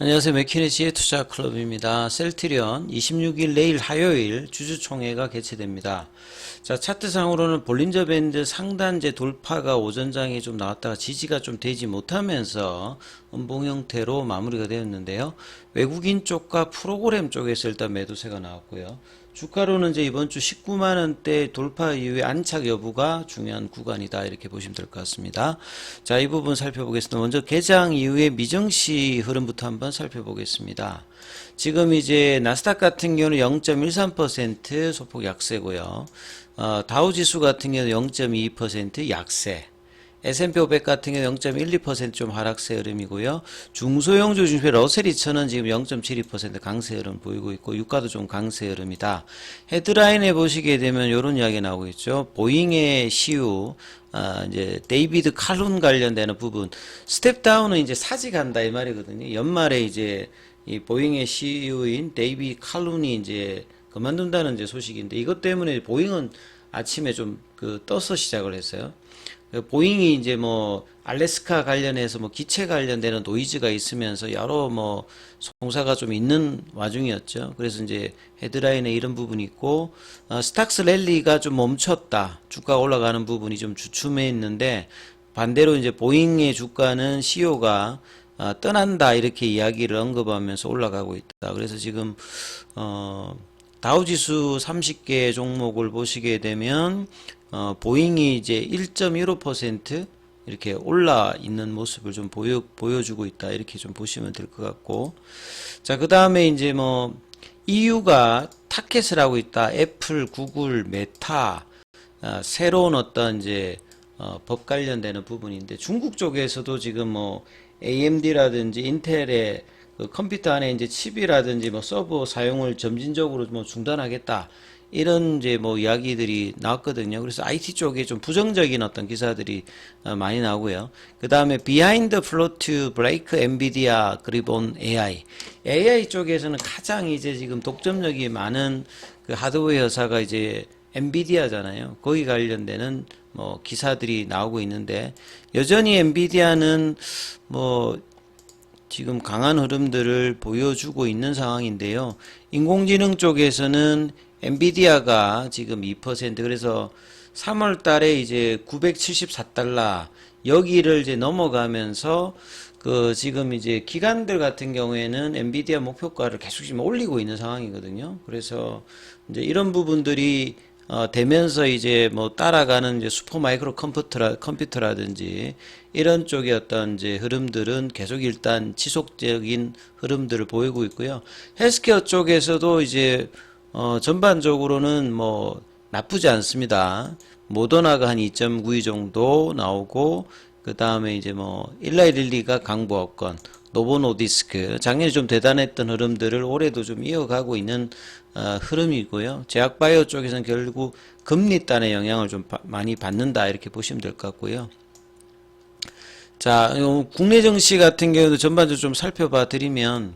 안녕하세요. 맥키네지의 투자클럽입니다. 셀트리온 26일 내일 화요일 주주총회가 개최됩니다. 자, 차트상으로는 볼린저 밴드 상단제 돌파가 오전장에 좀 나왔다가 지지가 좀 되지 못하면서 음봉 형태로 마무리가 되었는데요. 외국인 쪽과 프로그램 쪽에서 일단 매도세가 나왔고요. 주가로는 이제 이번 주 19만원대 돌파 이후에 안착 여부가 중요한 구간이다 이렇게 보시면 될 것 같습니다. 자, 이 부분 살펴보겠습니다. 먼저 개장 이후에 미증시 흐름부터 한번 살펴보겠습니다. 지금 이제 나스닥 같은 경우는 0.13% 소폭 약세고요. 다우지수 같은 경우는 0.22% 약세. S&P 500 같은 경우 0.12%좀 하락세 흐름이고요. 중소형주 중심의 러셀 2000은 지금 0.72% 강세 흐름 보이고 있고 유가도 좀 강세 흐름이다. 헤드라인에 보시게 되면 이런 이야기 나오고 있죠. 보잉의 CEO 이제 데이비드 칼룬 관련되는 부분 스텝다운은 이제 사직한다 이 말이거든요. 연말에 이제 이 보잉의 CEO인 데이비드 칼룬이 이제 그만둔다는 이제 소식인데 이것 때문에 보잉은 아침에 좀 떠서 시작을 했어요. 보잉이 이제 뭐 알래스카 관련해서 뭐 기체 관련되는 노이즈가 있으면서 여러 뭐 송사가 좀 있는 와중이었죠. 그래서 이제 헤드라인에 이런 부분이 있고 스탁스 랠리가 좀 멈췄다. 주가 올라가는 부분이 좀 주춤해 있는데 반대로 이제 보잉의 주가는 CEO가 떠난다 이렇게 이야기를 언급하면서 올라가고 있다. 그래서 지금 다우지수 30개 종목을 보시게 되면 보잉이 이제 1.15% 이렇게 올라 있는 모습을 좀 보여주고 있다. 이렇게 좀 보시면 될 것 같고. 자, 그 다음에 이제 뭐, EU가 타켓을 하고 있다. 애플, 구글, 메타, 새로운 어떤 이제, 법 관련되는 부분인데 중국 쪽에서도 지금 뭐, AMD라든지 인텔의 그 컴퓨터 안에 이제 칩이라든지 뭐 서버 사용을 점진적으로 뭐 중단하겠다. 이런 이제 뭐 이야기들이 나왔거든요. 그래서 IT 쪽에 좀 부정적인 어떤 기사들이 많이 나오고요. 그 다음에 비하인드 플로트 브레이크 엔비디아 그리본 AI 쪽에서는 가장 이제 지금 독점력이 많은 그 하드웨어 회사가 이제 엔비디아잖아요. 거기 관련되는 뭐 기사들이 나오고 있는데 여전히 엔비디아는 뭐 지금 강한 흐름들을 보여주고 있는 상황인데요. 인공지능 쪽에서는 엔비디아가 지금 2% 그래서 3월 달에 이제 974달러 여기를 이제 넘어가면서 그 지금 이제 기관들 같은 경우에는 엔비디아 목표가를 계속 지금 올리고 있는 상황이거든요. 그래서 이제 이런 부분들이 되면서 이제 뭐 따라가는 이제 슈퍼 마이크로 컴퓨터라든지 이런 쪽의 어떤 이제 흐름들은 계속 일단 지속적인 흐름들을 보이고 있고요. 헬스케어 쪽에서도 이제 전반적으로는 뭐 나쁘지 않습니다. 모더나가 한 2.92 정도 나오고 그 다음에 이제 뭐 일라이릴리가 강보합권, 노보노디스크 작년에 좀 대단했던 흐름들을 올해도 좀 이어가고 있는 흐름이고요. 제약바이오 쪽에서는 결국 금리단의 영향을 좀 많이 받는다 이렇게 보시면 될 것 같고요. 자, 국내 증시 같은 경우도 전반적으로 좀 살펴봐 드리면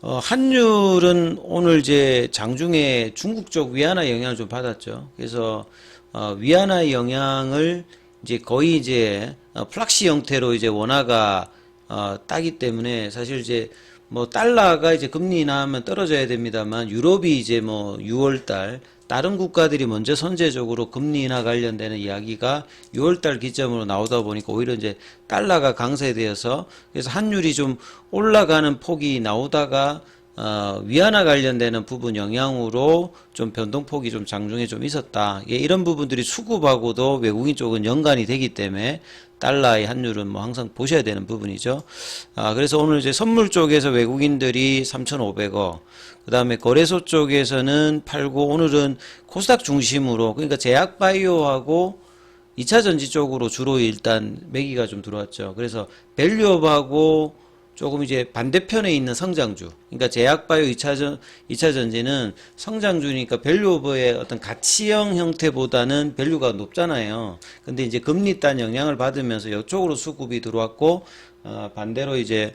환율은 오늘 이제 장중에 중국 쪽 위안화 영향을 좀 받았죠. 그래서 위안화 영향을 이제 거의 이제 플락시 형태로 이제 원화가 따기 때문에 사실 이제 뭐 달러가 이제 금리 인하하면 떨어져야 됩니다만 유럽이 이제 뭐 6월달 다른 국가들이 먼저 선제적으로 금리 인하 관련되는 이야기가 6월달 기점으로 나오다 보니까 오히려 이제 달러가 강세되어서 그래서 환율이 좀 올라가는 폭이 나오다가 위안화 관련되는 부분 영향으로 좀 변동폭이 좀 장중에 좀 있었다. 예, 이런 부분들이 수급하고도 외국인 쪽은 연관이 되기 때문에 달러의 환율은 뭐 항상 보셔야 되는 부분이죠. 그래서 오늘 이제 선물 쪽에서 외국인들이 3,500억, 그 다음에 거래소 쪽에서는 팔고 오늘은 코스닥 중심으로 그러니까 제약바이오하고 2차전지 쪽으로 주로 일단 매기가 좀 들어왔죠. 그래서 밸류업하고 조금 이제 반대편에 있는 성장주. 그러니까 제약바이오 2차전지는 성장주니까 밸류오버의 어떤 가치형 형태보다는 밸류가 높잖아요. 근데 이제 금리 딴 영향을 받으면서 이쪽으로 수급이 들어왔고, 반대로 이제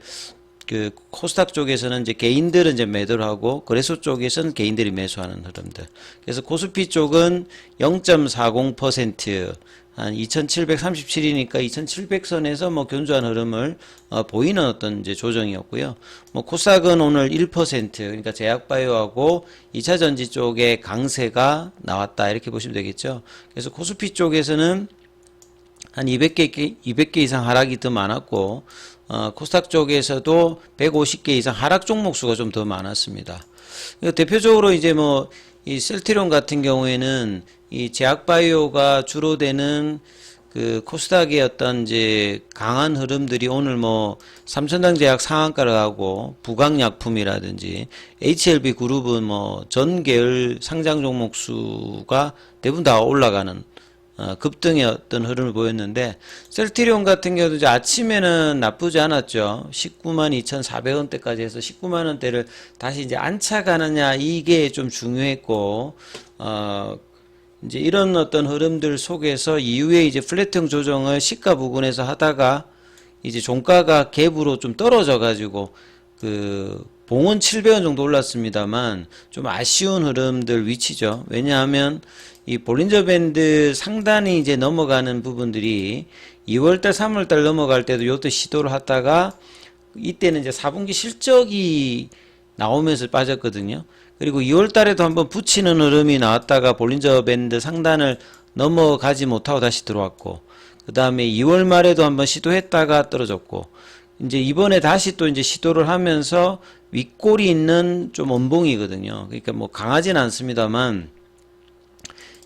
그 코스닥 쪽에서는 이제 개인들은 이제 매도를 하고 거래소 쪽에서는 개인들이 매수하는 흐름들. 그래서 코스피 쪽은 0.40%, 한 2737이니까 2700선에서 뭐 견조한 흐름을 보이는 어떤 이제 조정이었고요. 뭐 코스닥은 오늘 1%, 그러니까 제약바이오하고 2차전지 쪽에 강세가 나왔다 이렇게 보시면 되겠죠. 그래서 코스피 쪽에서는 한 200개 이상 하락이 더 많았고, 코스닥 쪽에서도 150개 이상 하락 종목 수가 좀 더 많았습니다. 대표적으로 이제 뭐, 이 셀트리온 같은 경우에는 이 제약바이오가 주로 되는 그 코스닥의 어떤 이제 강한 흐름들이 오늘 뭐 삼천당 제약 상한가를 하고 부강약품이라든지 HLB 그룹은 뭐 전 계열 상장 종목 수가 대부분 다 올라가는 급등의 어떤 흐름을 보였는데, 셀트리온 같은 경우도 이제 아침에는 나쁘지 않았죠. 192,400원대까지 해서 190,000원대를 다시 이제 안착하느냐, 이게 좀 중요했고, 이제 이런 어떤 흐름들 속에서 이후에 이제 플랫형 조정을 시가 부근에서 하다가 이제 종가가 갭으로 좀 떨어져 가지고 봉은 700원 정도 올랐습니다만 좀 아쉬운 흐름들 위치죠. 왜냐하면 이 볼린저 밴드 상단이 이제 넘어가는 부분들이 2월달, 3월달 넘어갈 때도 요때 시도를 하다가 이때는 이제 4분기 실적이 나오면서 빠졌거든요. 그리고 2월달에도 한번 붙이는 흐름이 나왔다가 볼린저 밴드 상단을 넘어가지 못하고 다시 들어왔고, 그 다음에 2월 말에도 한번 시도했다가 떨어졌고, 이제 이번에 다시 또 이제 시도를 하면서 윗골이 있는 좀 원봉이거든요. 그러니까 뭐 강하진 않습니다만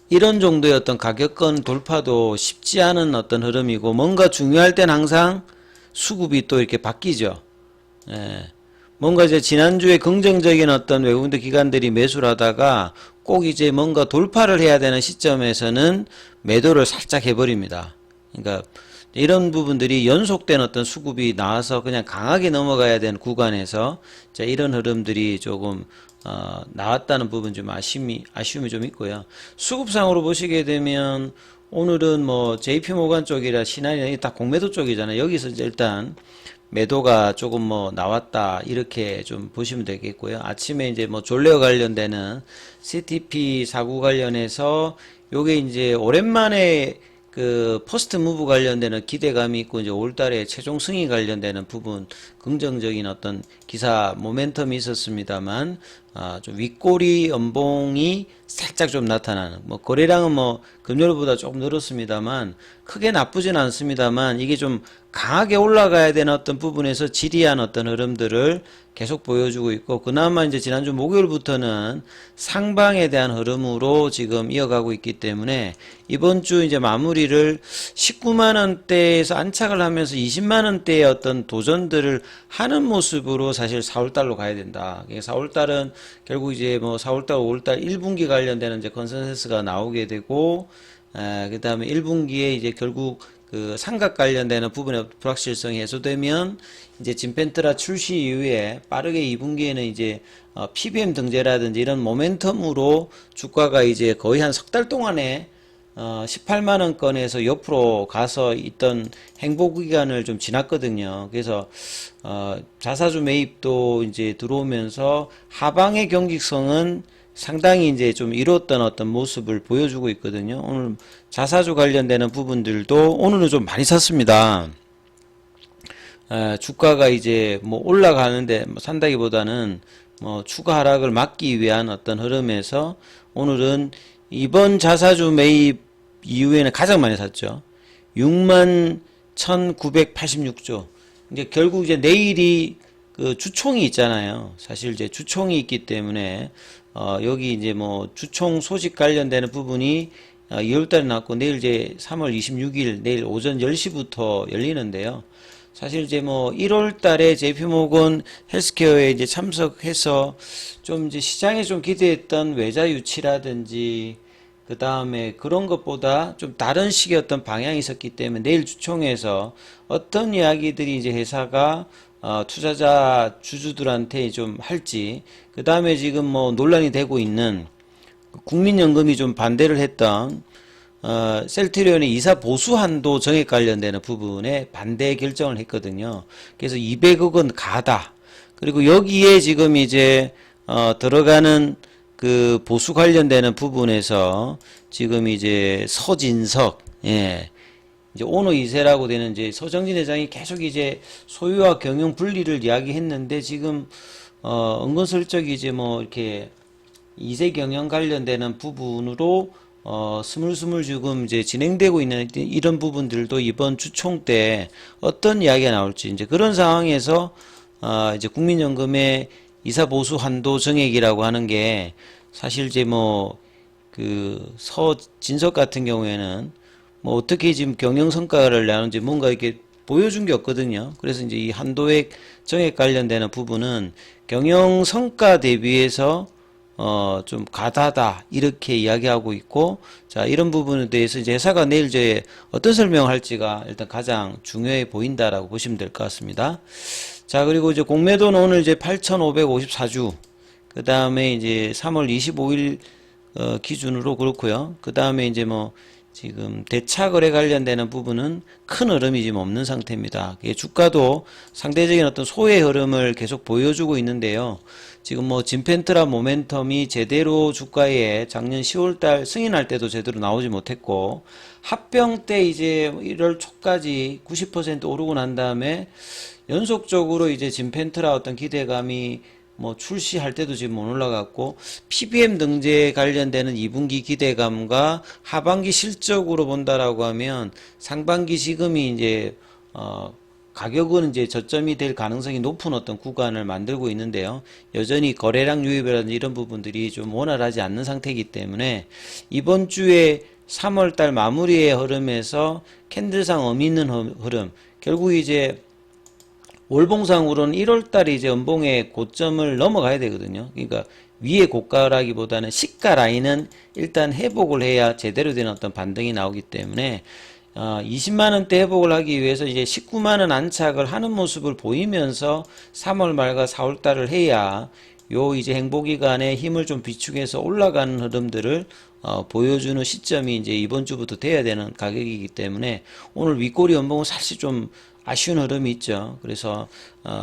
이런 정도의 어떤 가격권 돌파도 쉽지 않은 어떤 흐름이고, 뭔가 중요할 땐 항상 수급이 또 이렇게 바뀌죠. 예. 뭔가 이제 지난주에 긍정적인 어떤 외국인들 기관들이 매수를 하다가 꼭 이제 뭔가 돌파를 해야 되는 시점에서는 매도를 살짝 해버립니다. 그러니까 이런 부분들이 연속된 어떤 수급이 나와서 그냥 강하게 넘어가야 되는 구간에서 자, 이런 흐름들이 조금 나왔다는 부분 좀 아쉬움이 좀 있고요. 수급상으로 보시게 되면 오늘은 뭐 JP모간 쪽이라 신한이나 다 공매도 쪽이잖아요. 여기서 이제 일단 매도가 조금 뭐 나왔다 이렇게 좀 보시면 되겠고요. 아침에 이제 뭐 졸레어 관련되는 CTP 사구 관련해서 요게 이제 오랜만에 그 포스트 무브 관련되는 기대감이 있고, 이제 5월달에 최종 승인 관련되는 부분 긍정적인 어떤 기사 모멘텀이 있었습니다만, 좀 윗꼬리 연봉이 살짝 좀 나타나는, 뭐 거래량은 뭐 금요일보다 조금 늘었습니다만 크게 나쁘진 않습니다만, 이게 좀 강하게 올라가야 되는 어떤 부분에서 지리한 어떤 흐름들을 계속 보여주고 있고, 그나마 이제 지난주 목요일부터는 상방에 대한 흐름으로 지금 이어가고 있기 때문에 이번 주 이제 마무리를 19만원대에서 안착을 하면서 20만원대의 어떤 도전들을 하는 모습으로 사실 4월달로 가야 된다. 4월달은 결국 이제 뭐 4월달, 5월달 1분기 관련되는 이제 컨센서스가 나오게 되고, 그 다음에 1분기에 이제 결국 그 삼각 관련되는 부분의 불확실성이 해소되면 이제 진펜트라 출시 이후에 빠르게 2분기에는 이제 PBM 등재라든지 이런 모멘텀으로 주가가 이제 거의 한 석 달 동안에 18만원권에서 옆으로 가서 있던 행보 기간을 좀 지났거든요. 그래서 자사주 매입도 이제 들어오면서 하방의 경직성은 상당히 이제 좀 이뤘던 어떤 모습을 보여주고 있거든요. 오늘 자사주 관련되는 부분들도 오늘은 좀 많이 샀습니다. 주가가 이제 뭐 올라가는데 뭐 산다기보다는 뭐 추가 하락을 막기 위한 어떤 흐름에서 오늘은 이번 자사주 매입 이후에는 가장 많이 샀죠. 61,986조. 이제 결국 이제 내일이 그 주총이 있잖아요. 사실 이제 주총이 있기 때문에 여기 이제 뭐 주총 소식 관련되는 부분이 2월달에 나왔고, 내일 이제 3월 26일 내일 오전 10시부터 열리는데요. 사실 이제 뭐 1월달에 JP모건 헬스케어에 이제 참석해서 좀 이제 시장에 좀 기대했던 외자 유치라든지 그 다음에 그런 것보다 좀 다른 식의 어떤 방향이 있었기 때문에 내일 주총에서 어떤 이야기들이 이제 회사가 투자자 주주들한테 좀 할지, 그 다음에 지금 뭐 논란이 되고 있는 국민연금이 좀 반대를 했던 셀트리온의 이사 보수 한도 정액 관련되는 부분에 반대 결정을 했거든요. 그래서 200억 원 가다. 그리고 여기에 지금 이제 들어가는 그 보수 관련되는 부분에서 지금 이제 서진석, 예, 이제 오너 2세라고 되는 이제 서정진 회장이 계속 이제 소유와 경영 분리를 이야기했는데 지금 은근슬쩍 이제 뭐 이렇게 2세 경영 관련되는 부분으로 스물스물 지금 이제 진행되고 있는 이런 부분들도 이번 주총 때 어떤 이야기가 나올지 이제 그런 상황에서 이제 국민연금의 이사보수 한도 정액이라고 하는 게 사실 이제 뭐 그 서진석 같은 경우에는 뭐 어떻게 지금 경영 성과를 내는지 뭔가 이렇게 보여준 게 없거든요. 그래서 이제 이 한도액 정액 관련되는 부분은 경영 성과 대비해서 좀 가다다 이렇게 이야기하고 있고, 자 이런 부분에 대해서 이제 회사가 내일 이제 어떤 설명을 할지가 일단 가장 중요해 보인다라고 보시면 될 것 같습니다. 자 그리고 이제 공매도는 오늘 이제 8,554주, 그 다음에 이제 3월 25일 기준으로 그렇고요. 그 다음에 이제 뭐 지금 대차 거래 관련되는 부분은 큰 흐름이 지금 없는 상태입니다. 주가도 상대적인 어떤 소의 흐름을 계속 보여주고 있는데요. 지금 뭐 진펜트라 모멘텀이 제대로 주가에 작년 10월달 승인할 때도 제대로 나오지 못했고, 합병 때 이제 1월 초까지 90% 오르고 난 다음에 연속적으로 이제 진펜트라 어떤 기대감이 뭐 출시할 때도 지금 못 올라갔고, PBM 등재 관련되는 2분기 기대감과 하반기 실적으로 본다라고 하면 상반기 지금이 이제 가격은 이제 저점이 될 가능성이 높은 어떤 구간을 만들고 있는데요. 여전히 거래량 유입이라든지 이런 부분들이 좀 원활하지 않는 상태이기 때문에 이번 주에 3월달 마무리의 흐름에서 캔들상 의미 있는 흐름, 결국 이제 월봉상으로는 1월달에 이제 연봉의 고점을 넘어가야 되거든요. 그러니까 위의 고가라기보다는 시가 라인은 일단 회복을 해야 제대로 된 어떤 반등이 나오기 때문에 20만원대 회복을 하기 위해서 이제 19만원 안착을 하는 모습을 보이면서 3월 말과 4월달을 해야 요 이제 행보기간에 힘을 좀 비축해서 올라가는 흐름들을 보여주는 시점이 이제 이번 주부터 돼야 되는 가격이기 때문에 오늘 윗꼬리 연봉은 사실 좀 아쉬운 흐름이 있죠. 그래서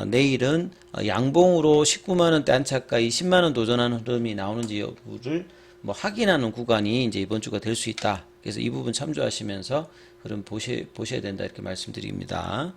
내일은 양봉으로 19만원대 안착과 20만원 도전하는 흐름이 나오는지 여부를 뭐 확인하는 구간이 이제 이번 주가 될 수 있다. 그래서 이 부분 참조하시면서 흐름 보셔야 된다 이렇게 말씀드립니다.